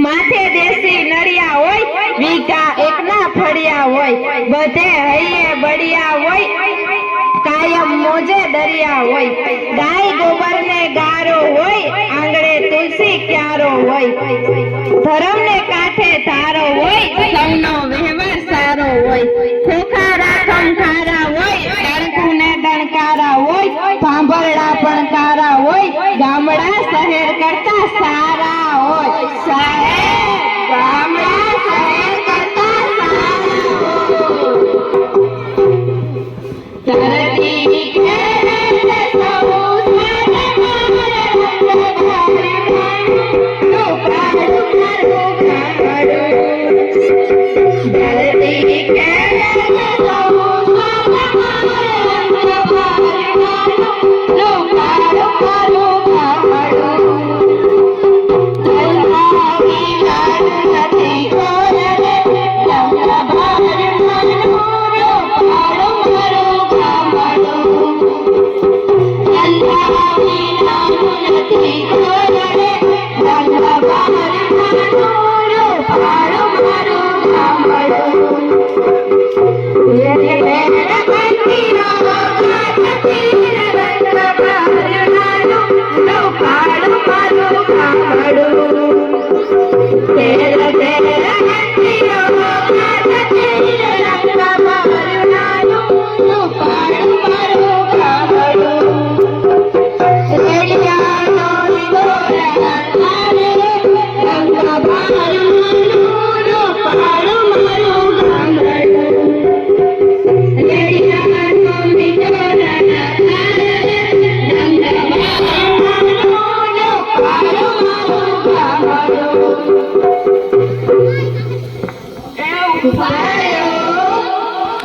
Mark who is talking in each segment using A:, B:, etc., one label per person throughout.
A: माथे देसी नड़िया होय वीघा एकना फड़िया होय बधे हइये बढ़िया होय कायम मोजे दरिया होय गाय गोबर ने गारो होय आंगणे तुलसी क्यारो होय धर्म ने काठे थारो होय सौनो व्यवहार सारो होय खोखा राखम खारा होय डंकू ने डणकारा होय भांभरड़ा पण कारा होय गामड़ा शहर करता सारा होय गामड़ा शहर करता सारा धरती के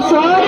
A: सौ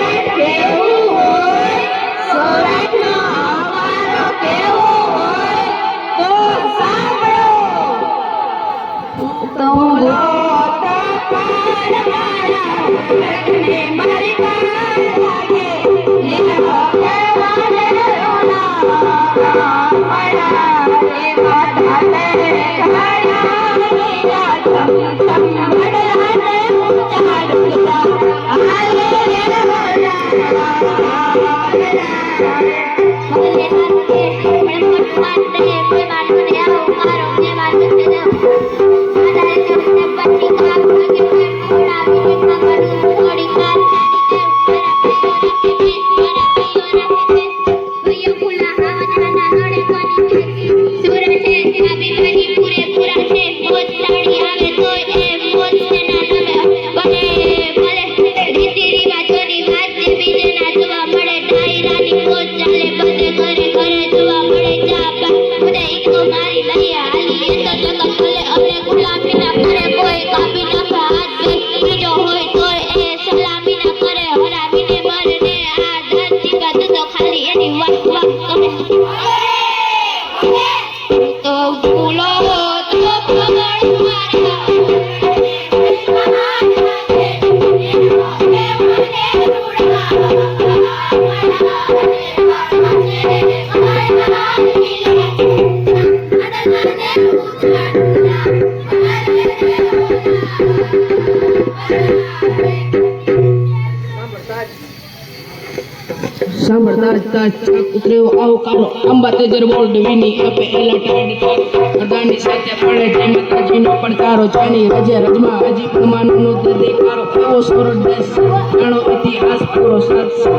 B: સાંભળતા ઉતર્યો આવો કારો અંબા તેજર બોલ્ડ વિની આપે એલા ટાડ અરદાની સાથે પડે જય માતાજીનો પડકારો જાણી રજે રજમાં હજી પ્રમાણનો દેખારો એવો સોરઠ દેશ જાણો ઇતિહાસ પૂરો સાચી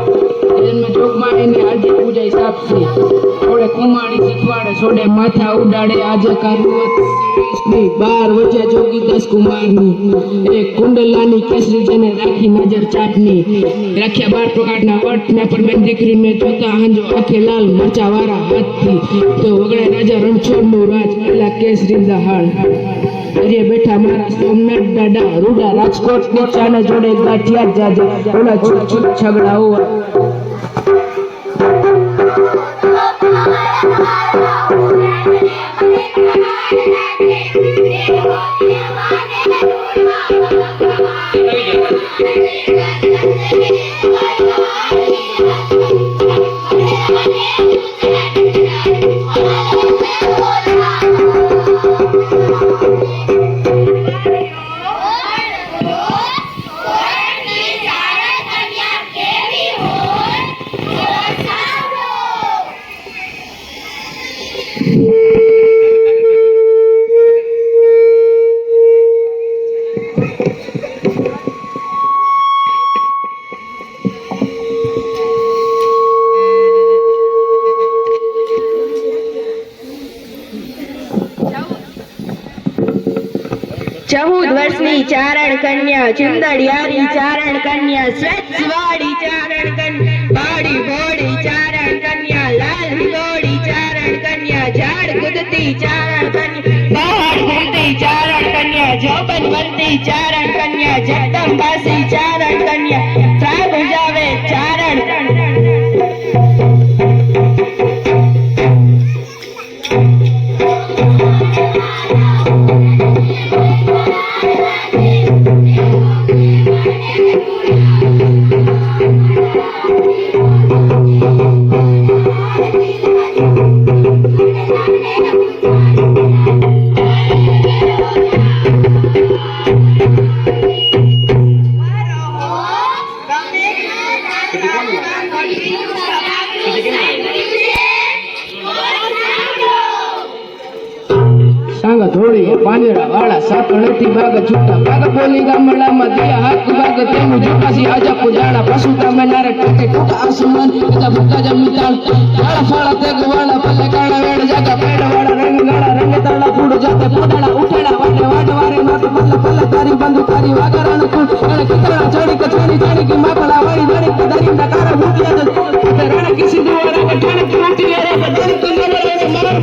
B: જન્મ જોગમાં એને આજે પૂજાય સાપસી થોડે કુમાડી શીખવાડે છોડે માથા ઉડાડે આજે કારુવત ની 12 વચ્ચે જોગી 10 કુમારની એક કુંડલાની કેસરી જેને રાખી નજર ચાટની રાખ્યા 12 પ્રકારના વટ ને પર બેન દીકરીને જોતા હાંજો આંખે લાલ મરચા વાળા હાથથી તો વગડે રાજા રણછોડનું રાજ એલા કેસરી દહાડ અરે બેઠા મારા સોમનાથ દાદા રૂડા રાજકોટ ની ચાને જોડે ગાંઠિયા જાજા ઓલા છૂટ છૂટ છગડા હોવા
A: ચૌદ વર્ષની ચારણ કન્યા ચુંદડિયારી ચારણ કન્યા સ્વચ્છવાળી ચારણ કન્યા બાળી ભોળી ચારણ કન્યા લાલ હિલોડી ચારણ કન્યા ઝાડ કૂદતી ચારણ કન્યા બહાર ઘૂમતી ચારણ કન્યા જોબન વલતી ચારણ કન્યા જગદંબાસી ચારણ કન્યા ત્રાગ ઉજાવે ચારણ
B: सांग थोड़ी पांजरा वाला साकणती बाग छूटा बाग बोली गामड़ा में दिया हाथ बाग तेनु झुकासी आजा पुजाड़ा पशु तमे नारे टूटे टूटा आसमान इता भुक्का जमीताल वाला फाड़ा तेग वाला पल्ले काड़ा वेड़ जागा पेड़ वाला रंग गाड़ा रंग ताड़ा फूड जाते पोदाड़ा उठेड़ा वाटे वाट वारे नाट पल्ले पल्ले तारी बंदू तारी वागरान कूट अने कितरा चढ़ी कचरी चढ़ी की माकड़ा वारी धड़ी कदरी नकारा भूतिया तो रण की सिद्धू वाला के ठाणे की मूर्ति रे बदरी की नरे मार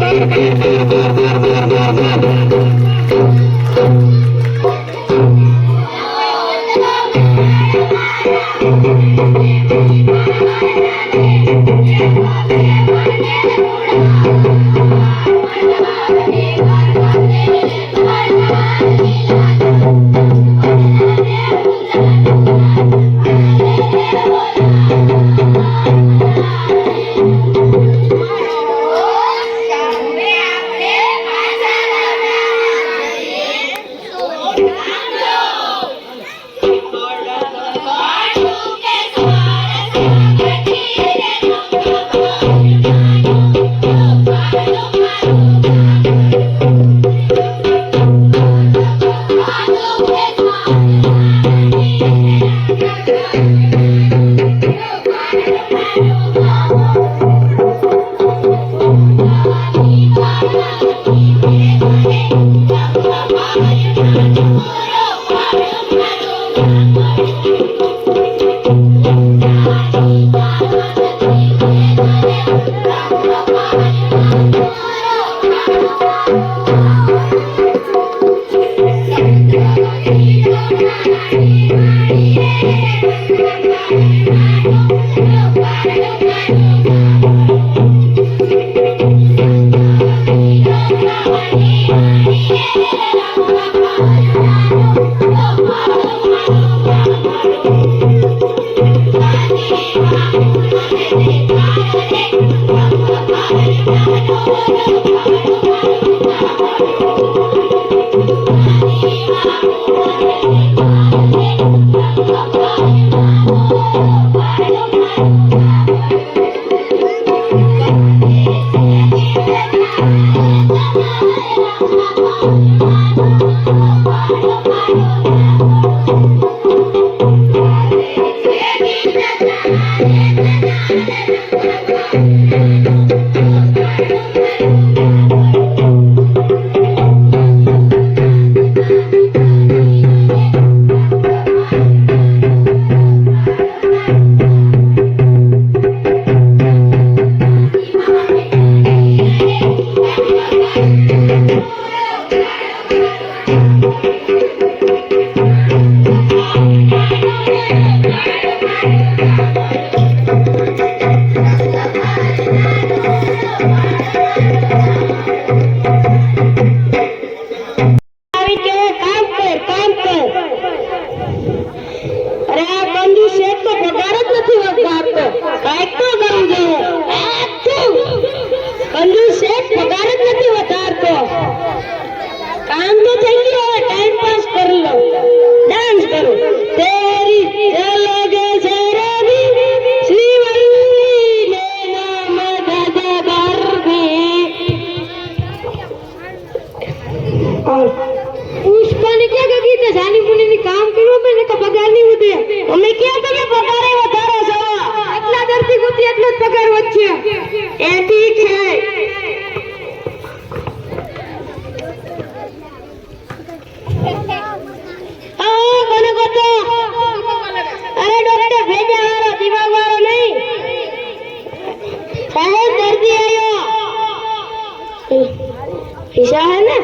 A: ईशा है ना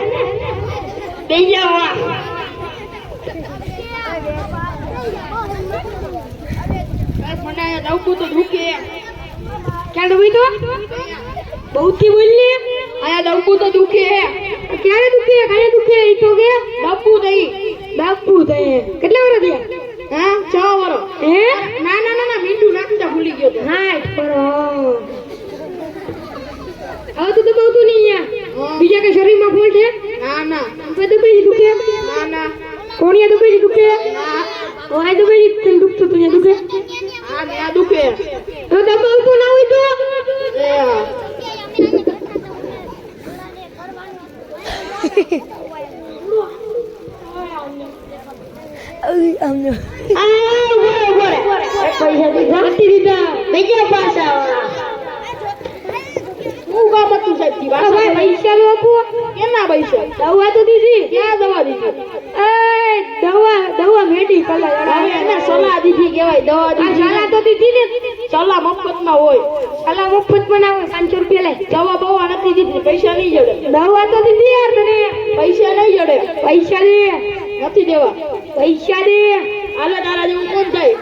A: भैया हुआ
B: મને નવકું તો દુખે ક્યાં ડૂબી તો બહુથી બોલી આયા નવકું તો દુખે ક્યારે દુખે કાલે દુખે ઈ તો કે બાપુ દઈ કેટલા વર્ષ થયા હા 6 વર્ષ હે ના ના ના ના મીંડું નાખતા ભૂલી ગયો તો હા પર હવે તો દબાવતું નહીં યાર બીજા કે શરીરમાં ફોલ્ટ છે ના ના તો દબાઈ દુખે ના ના કોણિયા દબાઈ દુખે ના ઓય દબાઈ તને દુખતું તું દુખે હા ને આ દુખે તો દબાવતું ના હોય તો એ હા
A: અમને બોરે પૈસા દીધા બીજા પાછા
B: હું કામ હતું સાહેબ જી ભાઈ પૈસા લો આપો કેના પૈસા દવા તો દીધી ક્યાં દવા દીધી એ દવા મેડિકલ હવે એને સલાહ દીધી કહેવાય દવા દીધી સલાહ તો દીધી ને સલાહ મફતમાં હોય સલાહ મફતમાં ના હોય 500 રૂપિયા લે દવા બવા નથી દીધી પૈસા નહીં જડે દવા તો દીધી યાર તને પૈસા નહીં જડે પૈસા દે નથી દેવા પૈસા દે હાલો તારા જેવું કોણ થાય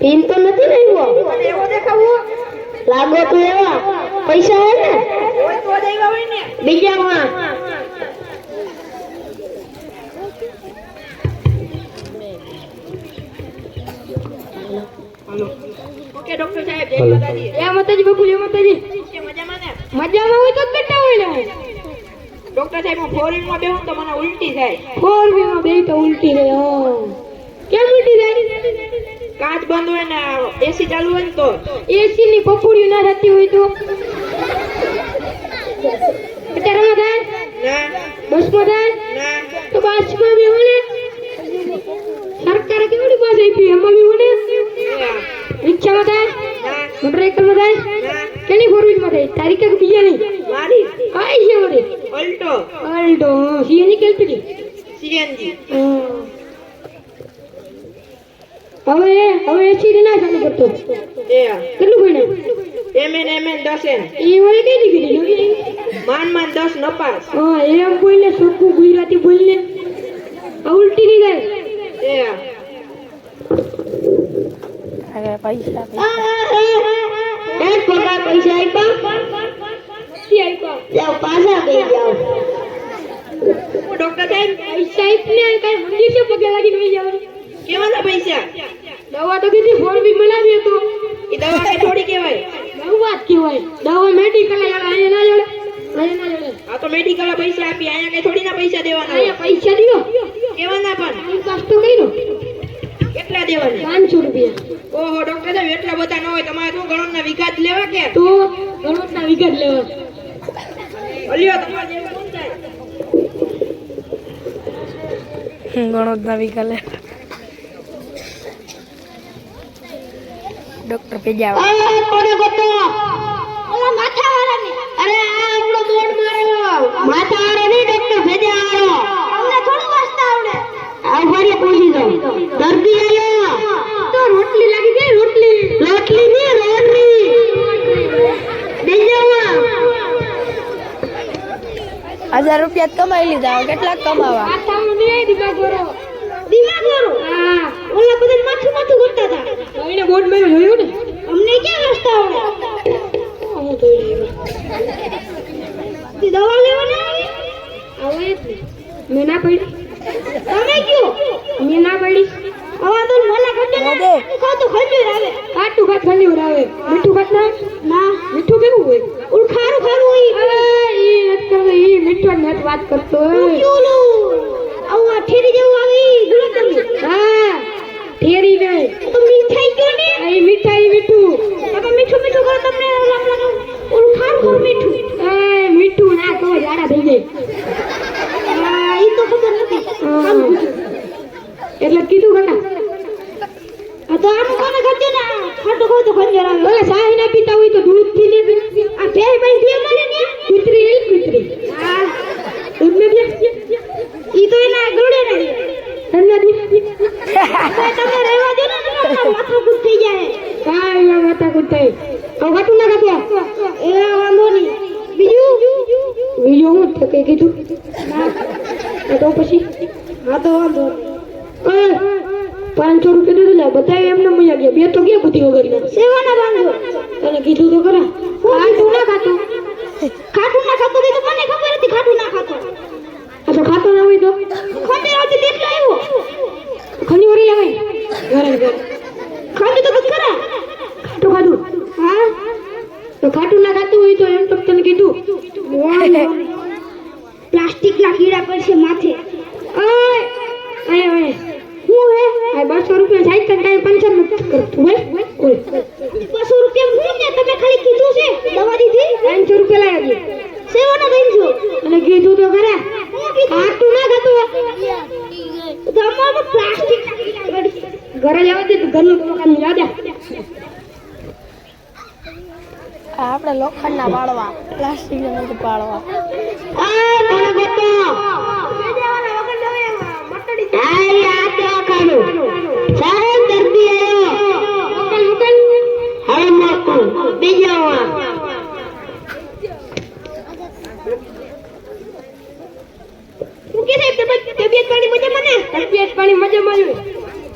A: પિન તો નથી રહ્યો
B: એવો દેખાવો
A: લાગો તો એવા પૈસા હે ને
B: તો દેવા હોય ને
A: બીજામાં
B: હાલો ઓકે ડોક્ટર સાહેબ જય માતાજી જય માતાજી બાપુ જય માતાજી મજામાં ને મજામાં હોય તો બેઠા હોય ને ડોક્ટર સાહેબ હું ફોરેન માં બેહું તો મને ઉલટી થાય ફોરેન માં બેહી તો ઉલટી થાય કેમ ઉલટી થાય કાચ બંધ હોય ને એસી ચાલુ હોય ને તો એસી ની પપુડી ના થતી હોય તો
C: બસમાં જાય
A: ના
C: તો બસમાં બી મને સરકારે કેવડી બસ આપી એમાં બી મને રિક્ષામાં જાય
A: ના
C: મોટરસાઇકલમાં જાય
A: ના
C: કેની ફોર વ્હીલમાં જાય તારી કે બીજા નહીં
A: મારી
C: કઈ છે મને
A: અલ્ટો
C: અલ્ટો સીએનજી કે એલપીજી
A: સીએનજી
C: હવે એસી ના ચાલુ કરતો
A: એ
C: કેટલું ભણ્યા
A: એમએન 10
C: એ વળી કઈ ડિગ્રી
A: માન 10 નપાસ
C: હા એમ બોલને સરખું ગુજરાતી બોલને આ ઉલટી નહીં જાય
A: એ
C: એક પગાર પૈસા આપ્યા જાઓ પાછા બે જાઓ
A: ડોક્ટર સાહેબ
C: પૈસા આપ્યા કઈ મંદિર છે પગે લાગીને વહી જવાનું
A: કેવાના પૈસા
C: દવા તો કીધી ફોર બી બનાવી હતો
A: એ દવા કઈ થોડી કહેવાય
C: દવા જ કહેવાય દવા મેડિકલ અહીંયા ના જોડે
A: આ તો મેડિકલ પૈસા આપી અહીંયા કઈ થોડી ના પૈસા દેવાના
C: અહીંયા પૈસા દીધો
A: કેવાના પણ
C: પાસ તો કર્યો
A: કેટલા દેવાના
C: 500 રૂપિયા
A: ઓહો ડોક્ટર સાહેબ એટલા બધા ન હોય તમારે શું ગણોના વિઘાત લેવા કે
C: તો ગણોતના વિગત લેવા
A: અલ્યો તમારે જેવા કોણ થાય
D: ગણોદના વિકાલે ડોક્ટર પેજાવા
C: કોને ગોતો ઓલા માથાવાળાને અરે આ આપણો બોર્ડ માર્યો માથાવાળો નહીં ડોક્ટર ભેજાવાળો અમને થોડું વાંચતા આવડે આ ફરી પૂછી દો દર્દી આયો તો રોટલી લાગી ગઈ રોટલી ની રોટલી દેજાવા
D: 1000 રૂપિયા કમાઈ લીધા કેટલાક કમાવા
C: માથાવાળો નહીં દિમાગ વાળો હા ઓલા બધા માથું ગોતતા હતા એને બોર્ડ માર્યો જોયો ને અમને ક્યાં રસ્તા આવડે હું તો તી દવા લેવાના આવે મેં ના પડી તમે કયો મેં ના પડી આવા તો મોલા કરજો ને ખાવ તો ખંજર આવે કાટું ખાત ખંજર આવે મીઠું ખાત ના મીઠું કેવું હોય ઓલ ખારું હોય ઈ મીઠો નત વાત કરતો આવું ઠેરી જેવું આવે ગુલાબજાંબુ હા ઠેરી નહીં તો મીઠાઈ કયો ને આ મીઠાઈ મીઠું તમે મીઠું કરો તમને ઓલું ખારું મીઠું એ મીઠું ના કહો જાડા થઈ જાય હા ઈ તો ખબર નથી એટલે કીધું કાકા આ તો આમ કોને કરજો ને ખાટો ખાવ તો ખંજર આવે ઓલા સાહી ના પીતા હોય તો દૂધ થી ને આ ભેય ભાઈ પીએ મારે ને કૂતરી રે કૂતરી હા દૂધ મે પીએ ઈ તો એના ગળે રહી ધન્યવાદ તમે રહેવા દો ને માથા કૂટ થઈ જાય કાઈ ના માથા કૂટ થઈ તો ઘટું ના કાપ્યા એ વાંધો નહીં બીજું હું તો કઈ કીધું ના તો પછી હા તો વાંધો 500 રૂપિયા દીધું લે બધા એમને મજા ગયા બે તો ગયા બુદ્ધિ વગર ના સેવાના 500 તને કીધું તો ખરા ખાટું ના ખાતું તો મને ખબર હતી ખાટું ના ખાતો આ તો ખાતો ના હોય તો ખંડે આવતી દેખ આવ્યો ખંડી વરી લગાઈ ઘરે ખંડી તો ખરા ખાટું ખાધું હા તો ખાટું ના ખાતું હોય તો એમ તો તને કીધું પ્લાસ્ટિક ના કીડા પડશે માથે આય હું હે આ 200 રૂપિયા જાય તો કાઈ પંચર નથી કરતું ભાઈ 200 રૂપિયા હું ને તમે ખાલી કીધું છે દવા દીધી 500 રૂપિયા લાવી સેવાના 500 અને કીધું તો ખરા ખાટું ના ખાતું તો અમારું પ્લાસ્ટિક ઘરે જવા દે ઘરનું મકાન યાદ
D: આપણે લોખંડના પાડવા પ્લાસ્ટિક નથી પાડવા
C: આ કોણ ગોતો બેજાવાના વગર દવે મટડી આય આ તો ખાડું સાહેબ દર્દી આયો મુકલ હવે મોકું બેજાવા હું કે સાહેબ તબિયત પાણી મજામાં ને તબિયત પાણી મજામાં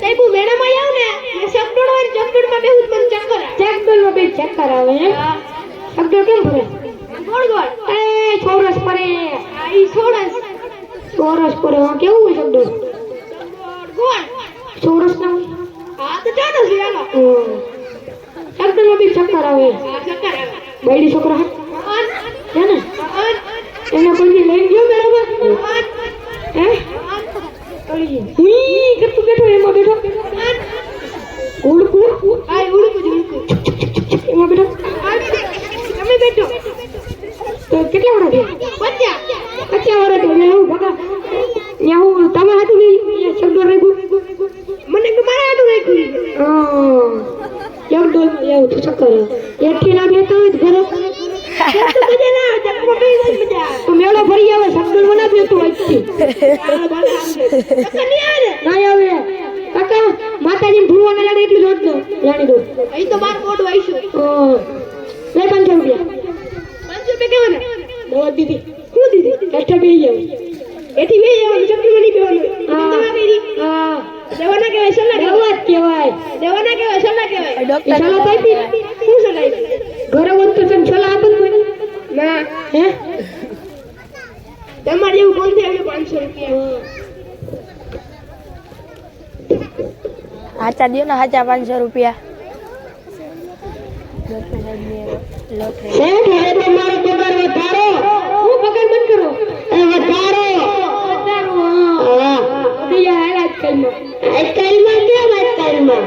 C: સાહેબ હું મેળામાં આવું ને મેં ચકડોળમાં બેહું મને ચક્કરમાં બે ચક્કર આવે હે ચકડોળ કેમ ફરે ગોળ એ ચોરસ ફરે ઈ ચોરસ ફરે હા કેવું હોય ચકડોળ ગોળ ચોરસ ના હોય હા તો ચોરસ લેવા ચકડોળમાં બે ચક્કર આવે બાયડી છોકરા હે ને એને કોઈ લઈને ગયો મેળામાં હે હુઈ કરતું બેઠો એમાં બેઠો ઉડકું એમાં બેઠો તમે બેઠો તો કેટલા વડા થયા 50 અચ્છા ઓરે તો હું બકા યા હું તમે હાટું નહીં શબ્દો રાખ્યું મને કે મારા હાટું રાખ્યું શબ્દો એવું ચક્કર એઠી ના બેતો હોય ઘરે મજા ના ચક્કર પી ગઈ મજા તો મેળો ફરી આવે શબ્દો મને બેતો હોય છે ના આવે કાકા માતાજી ભૂવાને લાડે એટલી લોટ દો જાણી દો અહીં તો બાર કોડ વાઈશું લે 500 રૂપિયા 500 રૂપિયા કેવાના દવા દીધી શું દીધી કષ્ટ પી જાવ એથી વે જવાનું ચક્કર નહીં પીવાનું હા દેવાના કેવાય સલ્લા દવા જ કહેવાય દેવાના કેવાય સલ્લા કહેવાય
D: ડોક્ટર
C: સલ્લા આપી શું સલ્લા આપી ઘરે હોત તો તને સલ્લા આપત કોઈ ના હે તમારે એવું કોણ થાય 500 રૂપિયા
D: હાચા દો ને હાચા 500 રૂપિયા
C: શેઠ હવે તમારો પગાર વધારો હું પગાર બંધ કરો એ વધારો હા બીજા આજકાલમાં કેમ આજકાલમાં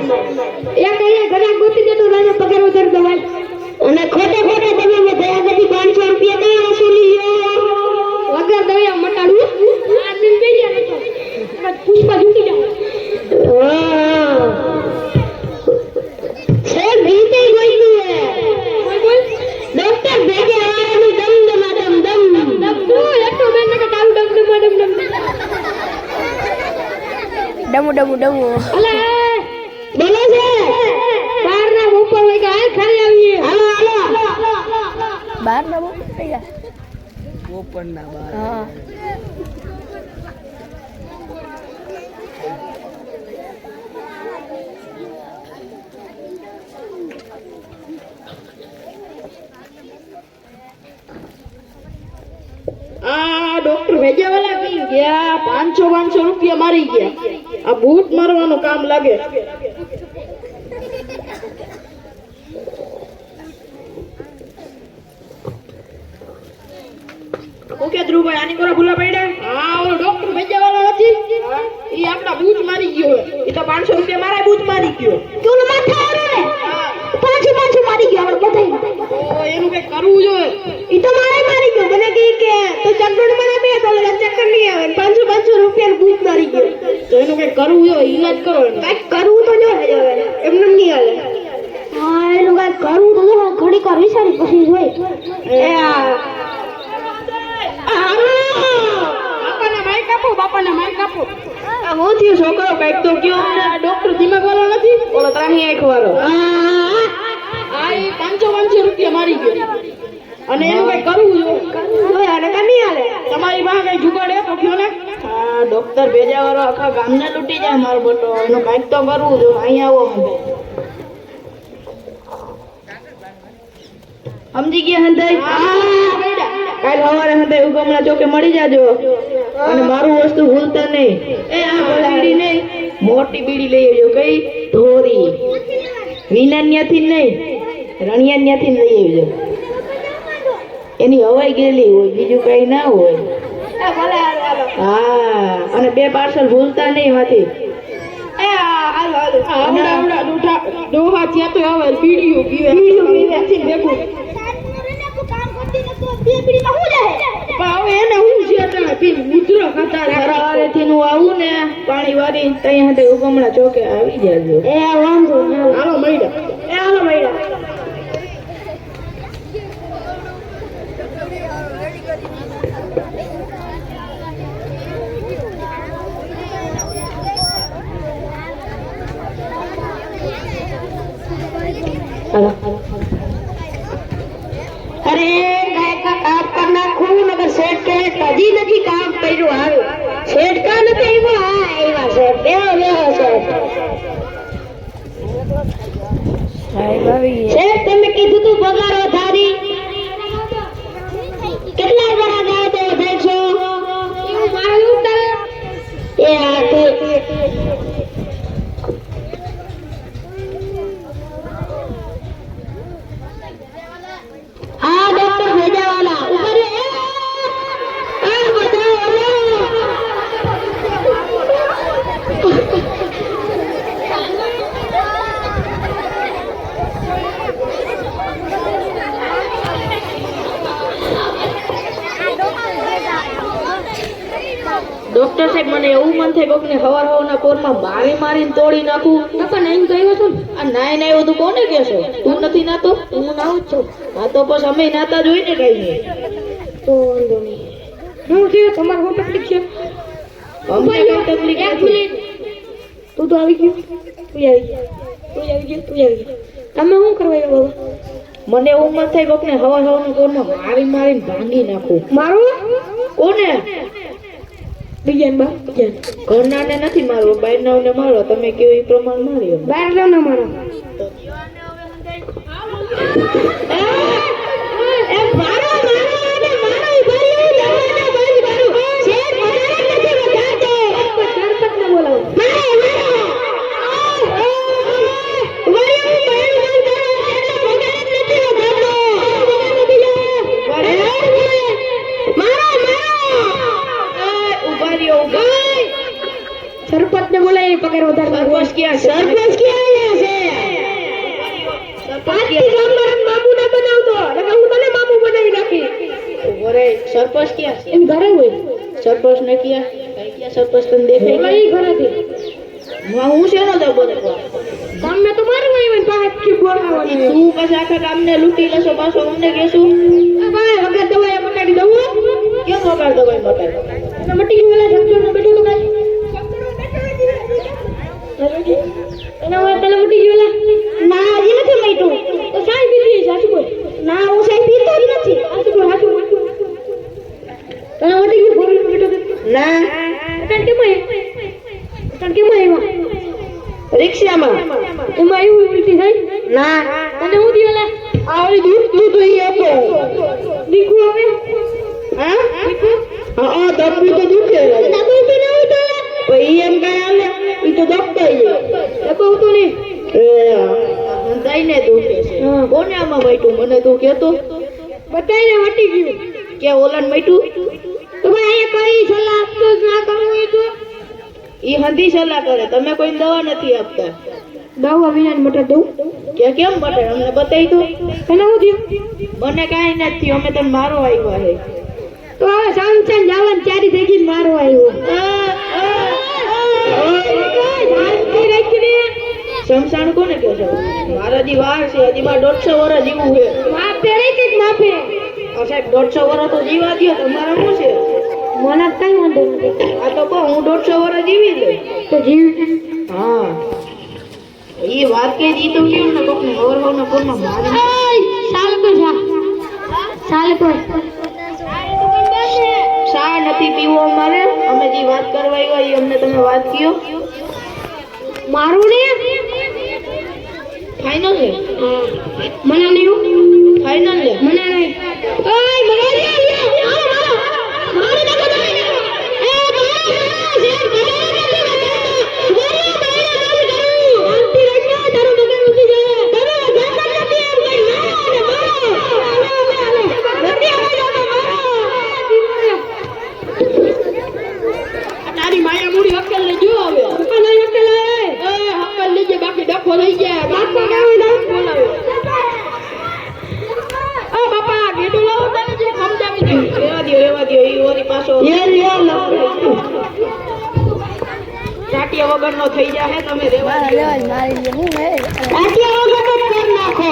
C: એ કહીએ ઘણા ગોતી દેતો રાજો પગાર વધાર દવાય અને ખોટે ખોટે તમે મે દયા કરી 500 રૂપિયા કઈ વસૂલી લ્યો વગર દયા મટાડું આ દિન બે જાય પુષ્પા ઝૂકી જાવ શેઠ ભીતે ગોઈતું હે ડોક્ટર ભેગે આવવાનું દમ એટલો બેન કે તારું ડમ
D: ડમુ
C: અલે બોલો છે બાર ના ઉપર હોય કે હાલ ખાલી આવીએ હાલો
D: બાર ડમુ થઈ ગયા ઓપન ના બાર હા
A: આ ડોક્ટર ભેજાવાલા કઈ ગયા 500 રૂપિયા મારી ગયા આ બૂટ મારવાનું કામ લાગે ઓકે ધ્રુવભાઈ આની કોરા ભૂલા પડ્યા હા ઓલો ડોક્ટર ભેજાવાલા નથી ઈ આપડા બૂટ મારી ગયો ઈ તો 500 રૂપિયા મારા બૂટ મારી ગયો
C: તું માથા આરે ને 500 મારી ગયો આપણે બધાય
A: તો એનું કઈ કરવું જોઈએ
C: ઈ તો મારી ગયો મને કહી કે તું ચક્કર મને બે તો ચક્કર નહીં આવે 500 રૂપિયા બૂટ મારી ગયો
A: તો એનું કઈ કરવું જોઈએ ઈલાજ કરો એનો
C: કઈક કરવું તો જો હવે એમને નહીં હાલે હા એનું કઈક કરવું તો જો ઘડી કર વિચારી પછી જોઈ એ
A: બાપાને માઈક આપો આ હું થયું છોકરો કઈક તો કયો ડોક્ટર દિમાગ વાળો નથી ઓલો ત્રાહી આંખ વાળો આ 500 રૂપિયા મારી ગયો અને એનું કઈ કરવું જોઈએ
C: અને કની હાલે
A: તમારી પાસે કઈ જુગાડ હે તો કયો ને હા ડોક્ટર ભેજા વાળો આખા ગામને લૂટી જાય મારો બટો એનું કઈક તો કરવું જોઈએ અહીં આવો સમજી ગયા હંધાઈ કાલ સવારે હંધાઈ ઉગમણા ચોકે મળી જાજો અને મારું વસ્તુ ભૂલતા નહીં એ આ બીડી નહીં મોટી બીડી લઈ આવજો કઈ ધોરી વિનાન્યાથી નહીં રણિયાન્યાથી લઈ આવજો એની હવાઈ ગયેલી હોય બીજું કઈ ના હોય હા અને 2 પાર્સલ ભૂલતા નહીં માંથી ડોહા ત્યાં તો આવે બીડીઓ પીવે ભેગું હવે એને હું છે મુદ્રો ખાતા નું આવું ને પાણી વાળી તઈ હાથે ઉગમણા ચોકે આવી જાજો
C: એ વાંધો
A: હાલો મૈડા
C: અરે કાકા કામ કર નાખું નગર શેઠ કે કદી નથી કામ કર્યું હારું શેઠ કા નથી આવ્યો હા આવ્યા શેઠ બેહો શેઠ
D: સાહેબ આવી
C: શેઠ તમે કીધું તું પગાર વધારી કેટલા બરા ગાય તો વધારશો એવું મારું ઉતારે એ હા તો हाँ डॉक्टर भेजा वाला ऊपर ડોક્ટર સાહેબ મને એવું મન થાય કોકને હવારના પોરમાં મારીને તોડી નાખું. પપ્પા નાઈને ગયો છો ને? આ નાઈને આવ્યો તું કોને કહેશો? તું નથી નાતો? હું નાઉં જ છું. હા તો બસ અમે નાતા જ હોય ને કઈ નહીં. તો વાંધો નહીં. શું થયું? તમારે શું તકલીફ છે? અમને કઈ તકલીફ નથી. તું તો આવી ગયો. તું આવી ગયો. તમે શું કરવા આવ્યા બાબા? મને એવું મન થાય કોકને હવારના પોરમાં મારીને ભાંગી નાખું. મારું? કોને? ઘરનાને નથી મારવો, બહારનાઓને મારો. તમે કેવો એ પ્રમાણે માર્યો. બહારનાઓને મારો. સરપંચ ને બોલાવી પગાર વધારે. સરપંચ ક્યાં છે? આજથી ગામમાં મામુ ના બનાવતો. એટલે હું તને મામુ બનાવી નાખી. ઓરે સરપંચ ક્યાં છે? એમ ઘરે હોય. સરપંચ ને ક્યાં સરપંચ તને દેખાય? ઈ ઘરેથી. હું છે નો દબો દેખવા. ગામને તો મારવા આવ્યો ને પાસે થી બોલાવવાની. તું પછી આખા ગામને લૂંટી લેશો પાછો અમને કહેશું. ભાઈ વગર દવાઈ મટાડી દઉં. કેમ વગર દવાઈ મટાડી? મટી ગયું ઓલા જંગલમાં બેઠો તો ભાઈ. એના હોય તને ઉઠી ગયો. ના હજી નથી મટ્યું. તો સાઈ પીધી સાચું બોલ. ના હું સાઈ પીતો જ નથી. સાચું બોલ. તને ઉઠી ગયું ફોર બેઠો ના તને કેમ આવ્યા? રિક્ષામાં. એમાં એવું ઉલટી થઈ? ના તને હું દીવાલા આવડી દૂધ તો ઈ આપો. દીકુ હવે હા હા દબી તો દુખે. દબી તો ન હોય તો ભાઈ એમ કઈ આલે ઈ તો દબતાઈ દબાવતો ને એ હંધાઈને દુખે છે. કોને આમાં બેઠું મને તું કહેતો? બતાઈને વટી ગયું કે ઓલાન બેઠું તો ભાઈ એ કઈ સલાહ આપતો ના કરવું એ તો ઈ હંધી સલાહ કરે. તમે કોઈ દવા નથી આપતા. દવા વિના મટર દઉં કે કેમ મટર? અમને બતાવી દો. તને હું થયું? મને કાઈ નથી. અમે તને મારો આવ્યા છે. તો હવે સામસામ જવાનું ચારી ભેગી મારો આવ્યો. શમશાન કોને કહો છો? મારા દી વાર છે. હજી માં 150 વર્ષ જીવું છે. માપે રહી કે માપે? સાહેબ 150 વર્ષ તો જીવા દો. તમારા શું છે? મને કઈ વાંધો નથી. આ તો કહું હું 150 વર્ષ જીવી લઉં તો જીવી. હા એ વાત કે જી તો કેવું ને કોકને હવરના ફોનમાં મારી સાલ તો સાલ તો શા નથી પીવો અમારે. અમે જે વાત કરવા આવ્યા એ અમને તમે વાત કયો. મારું ને ફાઈનલ છે. મને નહીં ફાઈનલ છે. મને નહીં. ઓય મને તારી માયા મૂડી હક્કલ ને જો આવે. હક્કલ લેજે બાકી ડખો લઈ જાય. બાપા કાવે દાંત બોલાવે. ઓ બાપા ગેડું લાવો તને જે સમજાવી દઉં. રેવા દો ઈ ઓરી પાછો ચાટિયા વગર નો થઈ જાય. તમે રેવા દો.
D: મારી હું હે
C: ચાટિયા વગર જ કરી નાખો.